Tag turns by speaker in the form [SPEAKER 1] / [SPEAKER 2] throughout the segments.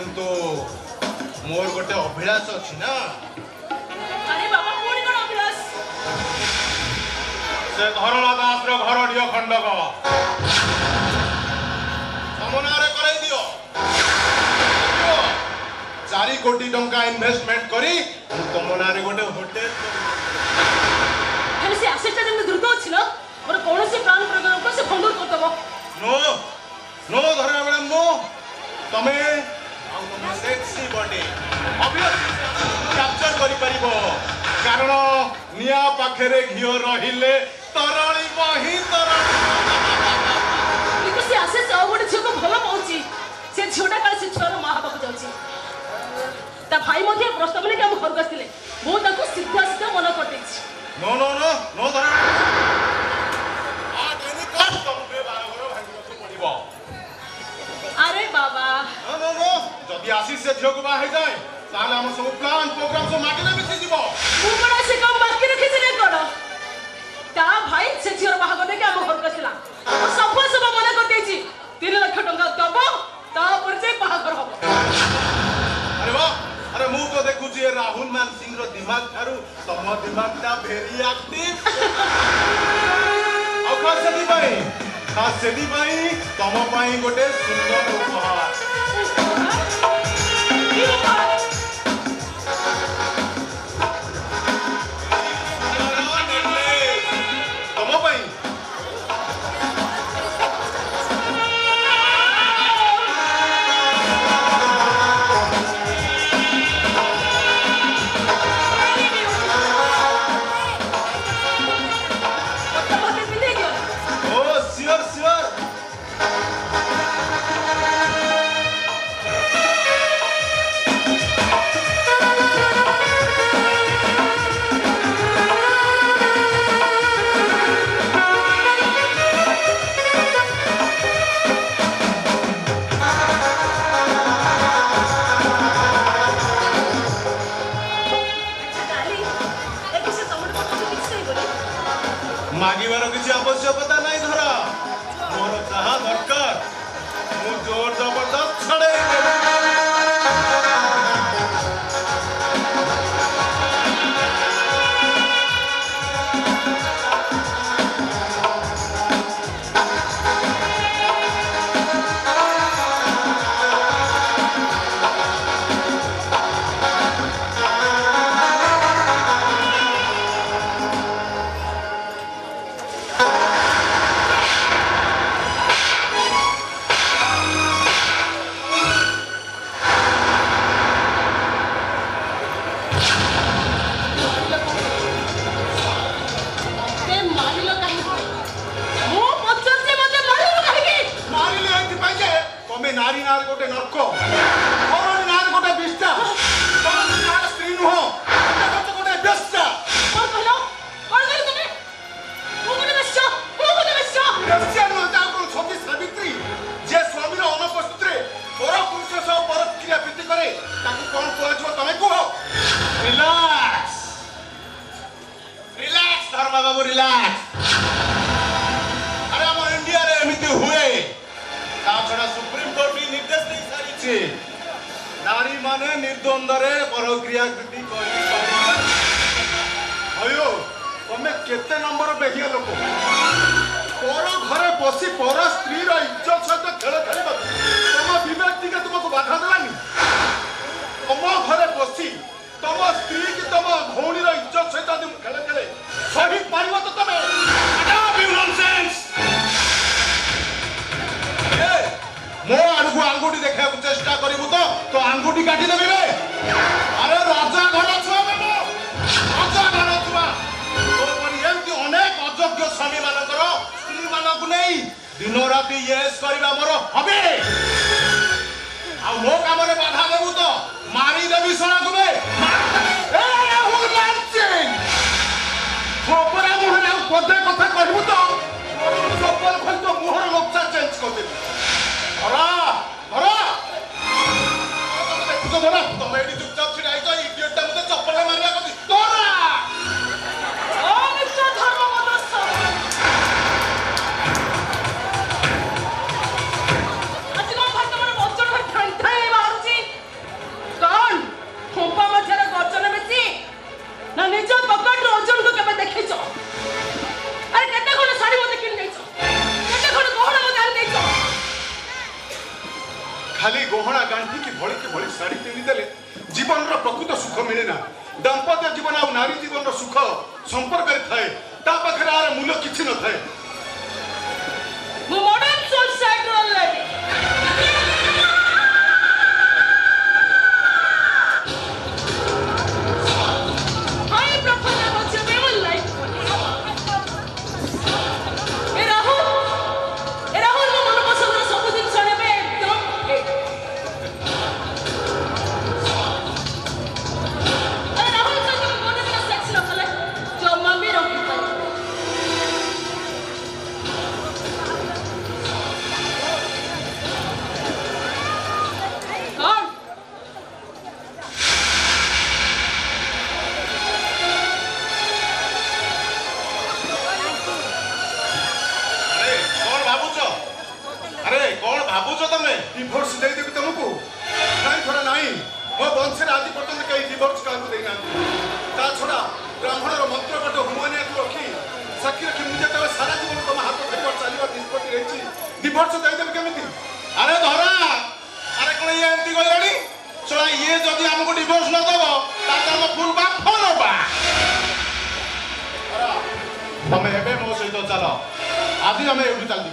[SPEAKER 1] किंतु मोर गोटे अभिलाष अच्छी ना।
[SPEAKER 2] अरे बाबा कोणी कोण अभिलाष
[SPEAKER 1] से धरला दास रो घर ढियो खंडक समनारे कराई दियो 4 कोटी टंका इन्वेस्टमेंट करी तुम नारे गोटे होटल
[SPEAKER 2] ହେଲେ ସେ ଆସେଟଟା ଯେମିତି ଦ୍ରୁତ ଅଛି ନା ମୋର କୌଣସି ପ୍ଲାନ ପ୍ରୋଗ୍ରାମ को से भंगुर करदବ।
[SPEAKER 1] नो नो धरे बेले नो तमे तुम सेक्सी बॉडी ऑब्वियसली कैप्चर करि परिबो कारण निया पाखरे घियो रहिले तरळी बही तरळी
[SPEAKER 2] କିନ୍ତୁ ସେ ଆସେ ସେ ଆଉ ଗୋଟେ ଝିଅକୁ ଭଲ ପାଉଛି ସେ ଝିଅଟା କାଳେ ସେ ଛୁଆର ମା ହେବାକୁ ଯାଉଛି ତା ଭାଇ ମଧ୍ୟ ପ୍ରସ୍ତାବ ନେଇକି ଆମ ଘରକୁ ଆସିଥିଲେ ମୁଁ ତାକୁ ସିଧା ସିଧା ମନା କରିଦେଇଛି।
[SPEAKER 1] नो नो नो नो धरे आ एनी कष्ट तुमके बागर भांगिବାକୁ पड़िबो।
[SPEAKER 2] अरे बाबा
[SPEAKER 1] नो नो नो जदि आशीष से झियो को बा हे जाए ताले हम सब प्लान प्रोग्राम सब माटी में मिसी जीवो
[SPEAKER 2] ମୁଁ କଣ ସେ କାମ ବାକି ରଖିଥିଲି କଣ ତା ଭାଇ ସେ ଝିଅର ବାହାଘର ନେଇକି ଆମ ଘରକୁ ଆସିଲା ସବୁ ସବୁ ମନା କରିଦେଇଛି 3 ଲକ୍ଷ ଟଙ୍କା ଦବ ତାପରେ ଯାଇ ବାହାଘର ହବ।
[SPEAKER 1] अरे वाह अरे मु तो देखु जे राहुल मान सिंह रो दिमाग थारु तम दिमाग ता भेरी एक्टिव औ खास सेदी पाई तम पाई गोटे सुंदर उपहार तम पाई मागिबार किसी आवश्यकता नहीं धरा मोर जहाँ दरकार मु जोर जबरदस्त छड़े नारी नार गोटे नर्क और नार गोटे बिस्ता तोर नार स्त्री नुह गोटे बेस्ता
[SPEAKER 2] कौन कहलो तुम्हें वो गोटे बेस्ता
[SPEAKER 1] बेस्ता नुह ता कोन सती सावित्री जे स्वामी रो अनुपस्थित रे पर पुरुष सह परक्रिया प्रीति करे ताकू कोन कहजो तमे कहो रिलैक्स रिलैक्स धर्मा बाबू रिलैक्स अरे हम इंडिया रे एमिति हुए ता छड़ा सुप्रीम कोर्ट भी निर्देश दे सारी छे नारी माने निर्द्वंद्व रे परक्रिया कृति करि पारि अयो तमे केते नंबर बेहिया लोक पर घरे बसी पर स्त्री रो इज्जत सहित खेल खेलिबा तम विवेक टिके तुमको बाधा देलानी तम घरे बसी तम स्त्री की तम भौणी रो इज्जत सहित तुम खेल खेले सही पारिबो तो तमे अडॉप यू नॉनसेंस मो आड़ू आंगुठी देखा चेष्टा करू तो आंगुठी काटी देवी रे अरे राजा घर छुआ राजा घर छुआ एमती अनेक अयोग्य स्वामी मानकर स्त्री मानक नहीं दिन राति येस करवा मोर हबे आ मो काम रे बाधा देबू तो मारी देवी सोना को बे ए राहुल मान सिंह छोपरा मुहर आ पदे कथा कहबू तो चप्पल खोल तो मुहर लोकचा चेंज कर देबी धरा धरा तो धरा तुम एडी चुपचाप छिड़ा आइतो इडियट ता मते चप्पल मारिया कथि धरा
[SPEAKER 2] ओ मिस्टर धर्मपद आज कोन भाई तमर बच्चन भाई ठाई ठाई बाहरुची
[SPEAKER 3] गहना गांठी की भली शाढ़ी पिंधिदेले जीवन प्रकृत सुख मिले ना दाम्पत्य जीवन आ नारी जीवन सुख संपर्क थाए ता पाखरे आर मूल्य किछि न थाए
[SPEAKER 2] मॉडर्न सोसाइटी ऑलरेडी हाय प्रफुल्ल बच्चे मेरे लाइफ ए राहुल ମୋ ମନ ପସନ୍ଦର ସବୁ ଜିନିଷ ନେବେ एकदम अरे राहुल का तुम कोने का सेक्स रखले जो मम्मी रखी कौन
[SPEAKER 1] अरे कौन भावुच तमे
[SPEAKER 3] डिवोर्स दे देबी तुमको नहीं थोड़ा नहीं मो वंश आज पर्यंत कहीं डिवोर्स का देना ता छड़ा ब्राह्मण मंत्र कट हुमानिया को रखी साक्षी रखी मुझे तो सारा जीवन तुम हाथ धरिब चलिबा निष्पत्ति रही डिवोर्स दे देबी केमिति
[SPEAKER 1] अरे धरा अरे कौन ये एमती कहलानी चला ये जदि हमको डिवोर्स न दबो ताते हम फुल बाप फोन बा तमे एबे मो सहित चलो आदि हमें एउठी चलदी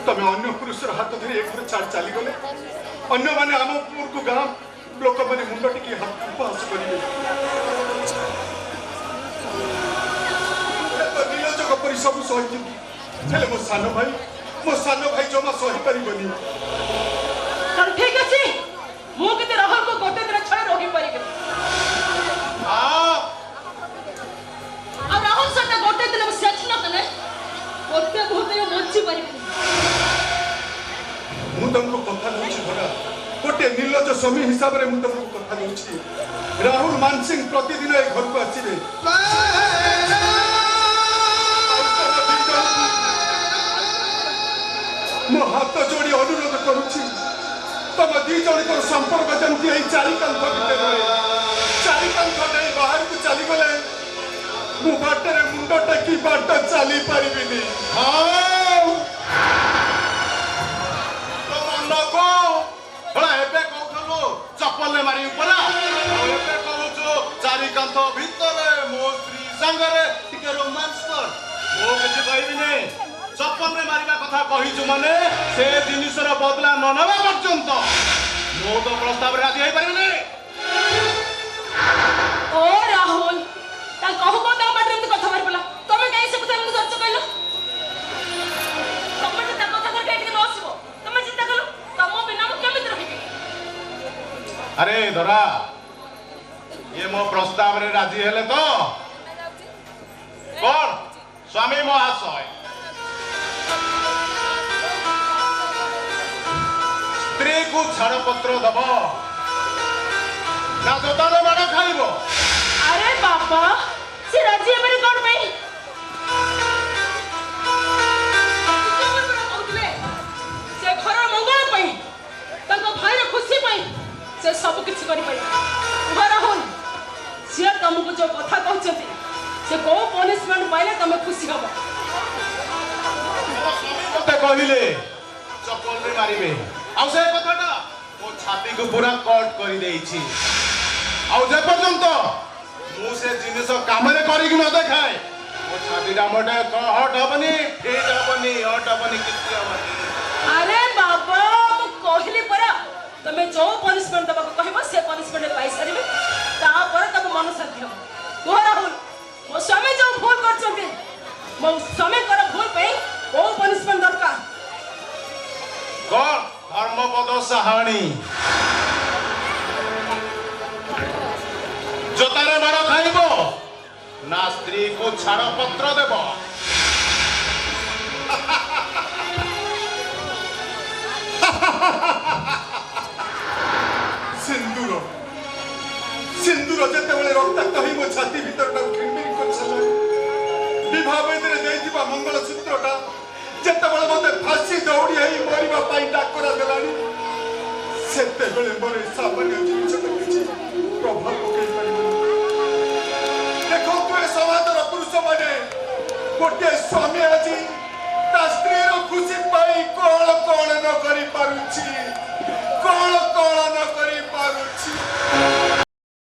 [SPEAKER 3] तमे अन्य पुरुषर हाथ धरी एक घर छाड़ चली गले अन्य माने आम को गाँ लोक मैंने मुंड टिकी हाथ उपहास करेंगे नीलजग परी सब सही हेले मो सान भाई जमा सही पारिबनी
[SPEAKER 2] तर ठीक अछि मु केते रहल को गोटे दिन छळे रही परिबे आ राहुल सटा गोटे दिन में सेक्स न कले गोटे भूते मच्छी परिबे
[SPEAKER 3] मु तुमको कथा नउछि भगा गोटे नीलज स्वामी हिसाब रे मु तुमको कथा नउछि राहुल मानसिंह प्रतिदिन ए घर को आसीबे मो हाथ जोड़ी अनुरोध करूछि तम दी जण को संपर्क जमती ए चारि कांथ भितर चारि कांथ नहीं बाहर को चली गले मु बाटे रे मुंड टेकी बाट चली परिबिनी
[SPEAKER 1] हां को बड़ा एबे कहथलो चप्पल ले मारी ऊपर एबे कहउछो चारि कांथ भितरे मो स्त्री संगरे टिके रोमांस कर मो किछ कहबी नै चप्पल रे मारिबा कथा कहिछु माने से जिनिसर बदला न नबा पर्यंत मो तो प्रस्ताव रे राजी होई परिबी नै
[SPEAKER 2] ओ राहुल ता कहू को ता बाटे में कथा मार पला तमे काई से कथा में सच कहलो तमे ता कथा कर केटी न आसीबो तमे चिंता कलो तम बिना मु केमित रहिबी
[SPEAKER 1] अरे धरा ये मो प्रस्ताव रे राजी हेले तो कौन स्वामी महाशय स्त्री को छाड़ पत्र दब ना जोतार बाड़ खाइब
[SPEAKER 2] अरे बाबा से राजी मेरे कौन भाई से घर मंगल पाई तको भाई खुशी पाई से सब किछि करि पाई घर होन से तुमको जो कथा कहछथि से को पनिशमेंट पाइले तुम खुशी हबो
[SPEAKER 1] मते कहिले चप्पल रे मारिबे आउ से कथाटा मो छाती को पूरा कट करि देइछि आउ जे पर्यंत मु से जिनिस काम रे करि कि न देखाय मो छाती डा मोटे हट हबनी ठीक हबनी हट हबनी किछि हबनी
[SPEAKER 2] अरे बाबा मु कहली परा तमे जो पनिशमेंट दबा को कहबो से पनिशमेंट पाई सरिबे ता पर तब मन शांति हो को राहुल मो स्वामी जो भूल करछथि मो स्वामी कर भूल पे ओ पनिशमेंट दरकार
[SPEAKER 1] कौन धर्मपद साहाणी जोतारे बड़ खाइब ना स्त्री को छाड़ पत्र देव
[SPEAKER 3] सिंदूर सिंदूर जेतेबेले रक्ताक्त होई मो छाती भीतर घिनघिन कर छला विवाह बेदरे देइथिबा मंगल सूत्रटा जेतेबेले मते फांसी दौड़ी होई मरिबा पाई डाकरा देलानी सेतेबेले मोरे सामान्य जीवन किछि प्रभाव पकई पारिबो ମାନେ ଗୋଟିଏ ସ୍ୱାମୀ ଆଜି ତା ସ୍ତ୍ରୀର ଖୁସି ପାଇଁ କଣ କଣ ନ କରି ପାରୁଛି